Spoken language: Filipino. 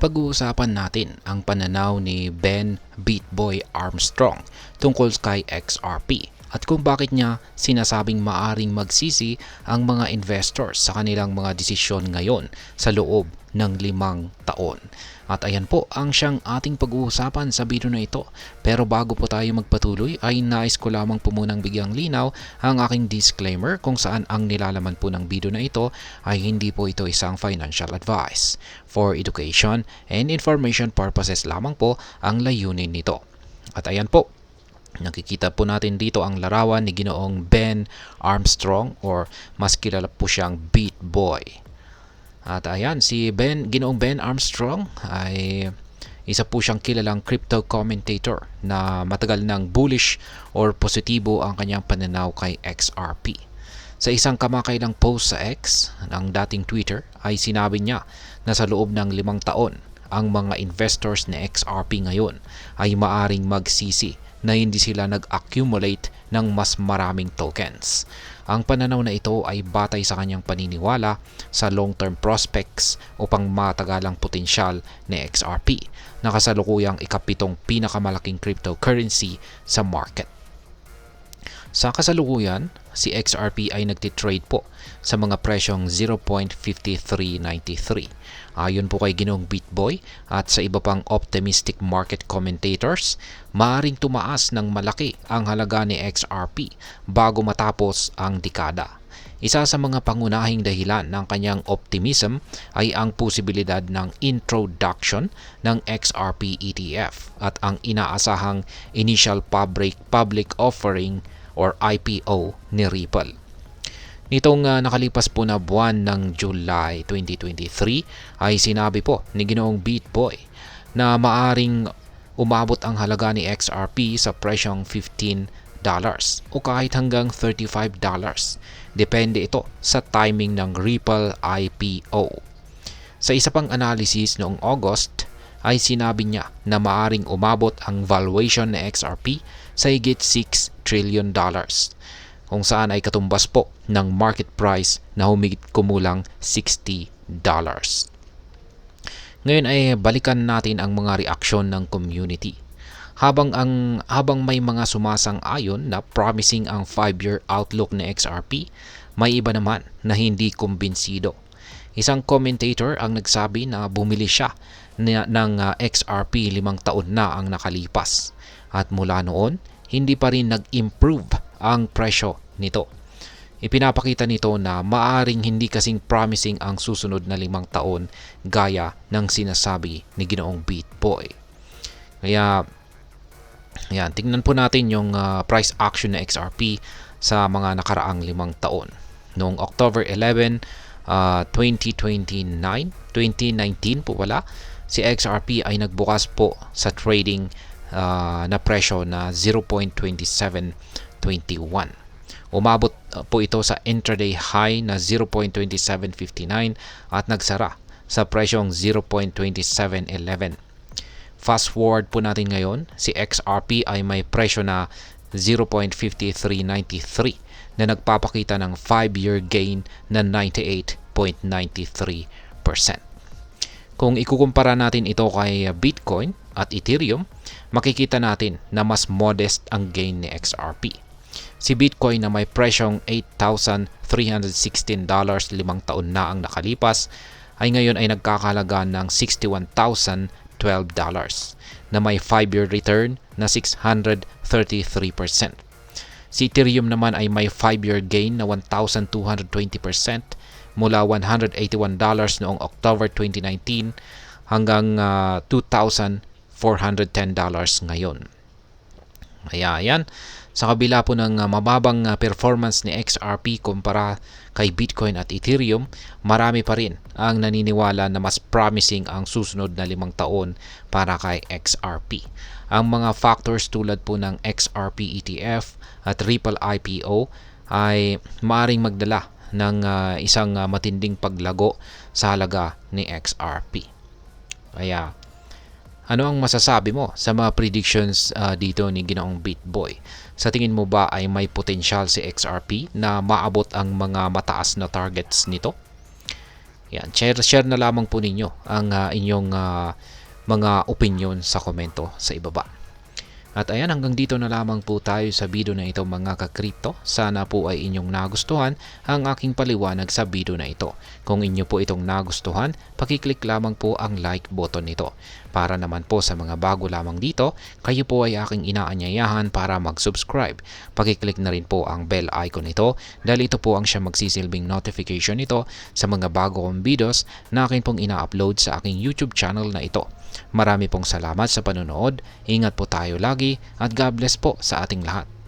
Pag-uusapan natin ang pananaw ni Ben Beatboy Armstrong tungkol kay XRP at kung bakit niya sinasabing maaring magsisi ang mga investors sa kanilang mga desisyon ngayon sa loob ng 5 taon. At ayan po ang siyang ating pag-uusapan sa video na ito. Pero bago po tayo magpatuloy ay nais ko lamang po munang bigyang linaw ang aking disclaimer kung saan ang nilalaman po ng video na ito ay hindi po ito isang financial advice. For education and information purposes lamang po ang layunin nito. At ayan po, nakikita po natin dito ang larawan ni Ginoong Ben Armstrong or mas kilala po siyang Beat Boy. At ayan, si Ginoong Ben Armstrong ay isa po siyang kilalang crypto commentator na matagal ng bullish or positibo ang kanyang pananaw kay XRP. Sa isang kamakailang post sa X ng dating Twitter ay sinabi niya na sa loob ng 5 taon, ang mga investors na XRP ngayon ay maaring magsisi na hindi sila nag-accumulate ng mas maraming tokens. Ang pananaw na ito ay batay sa kanyang paniniwala sa long-term prospects upang matagalang potensyal ni XRP na kasalukuyang ikapitong pinakamalaking cryptocurrency sa market. Sa kasalukuyan, si XRP ay nagtitrade po sa mga presyong 0.5393. Ayon po kay Ginoong Beatboy at sa iba pang optimistic market commentators, maaring tumaas ng malaki ang halaga ni XRP bago matapos ang dekada. Isa sa mga pangunahing dahilan ng kanyang optimism ay ang posibilidad ng introduction ng XRP ETF at ang inaasahang initial public offering or IPO ni Ripple. Nitong nakalipas po na buwan ng July 2023 ay sinabi po ni Ginoong Beatboy na maaring umabot ang halaga ni XRP sa presyong $15 o kahit hanggang $35. Depende ito sa timing ng Ripple IPO. Sa isa pang analysis noong August ay sinabi niya na maaring umabot ang valuation ni XRP sa higit $6 trillion. Kung saan ay katumbas po ng market price na humigit kumulang $60. Ngayon ay balikan natin ang mga reaksyon ng community. Habang may mga sumasang-ayon na promising ang 5-year outlook ni XRP, may iba naman na hindi kumbinsido. Isang commentator ang nagsabi na bumili siya ng XRP 5 taon na ang nakalipas. At mula noon, hindi pa rin nag-improve ang presyo nito. Ipinapakita nito na maaring hindi kasing promising ang susunod na 5 taon gaya ng sinasabi ni Ginoong Beatboy. Kaya, yan, tingnan po natin yung price action na XRP sa mga nakaraang 5 taon. Noong October 11, 2019 po wala, si XRP ay nagbukas po sa trading na presyo na 0.2721. Umabot po ito sa intraday high na 0.2759 at nagsara sa presyong 0.2711. Fast forward po natin ngayon, si XRP ay may presyo na 0.5393 na nagpapakita ng 5-year gain na 98.93%. Kung ikukumpara natin ito kay Bitcoin at Ethereum, makikita natin na mas modest ang gain ni XRP. Si Bitcoin na may presyong $8,316 5 taon na ang nakalipas ay ngayon ay nagkakahalaga ng $61,012 na may 5-year return na 633%. Si Ethereum naman ay may 5-year gain na 1,220% mula $181 noong October 2019 hanggang $2,410 ngayon. Kaya yan, sa kabila po ng mababang performance ni XRP kumpara kay Bitcoin at Ethereum, marami pa rin ang naniniwala na mas promising ang susunod na 5 taon para kay XRP. Ang mga factors tulad po ng XRP ETF at Ripple IPO ay maaaring magdala ng isang matinding paglago sa halaga ni XRP. Kaya, ano ang masasabi mo sa mga predictions dito ni Ginoong Beatboy? Sa tingin mo ba ay may potensyal si XRP na maabot ang mga mataas na targets nito? Yan, share na lamang po ninyo ang inyong mga opinion sa komento sa ibaba. At ayan, hanggang dito na lamang po tayo sa video na ito mga ka-crypto. Sana po ay inyong nagustuhan ang aking paliwanag sa video na ito. Kung inyo po itong nagustuhan, pakiclick lamang po ang like button nito. Para naman po sa mga bago lamang dito, kayo po ay aking inaanyayahan para mag-subscribe. Pakiclick na rin po ang bell icon nito dahil ito po ang siya magsisilbing notification nito sa mga bago kong videos na akin pong ina-upload sa aking YouTube channel na ito. Marami pong salamat sa panonood, ingat po tayo lagi at God bless po sa ating lahat.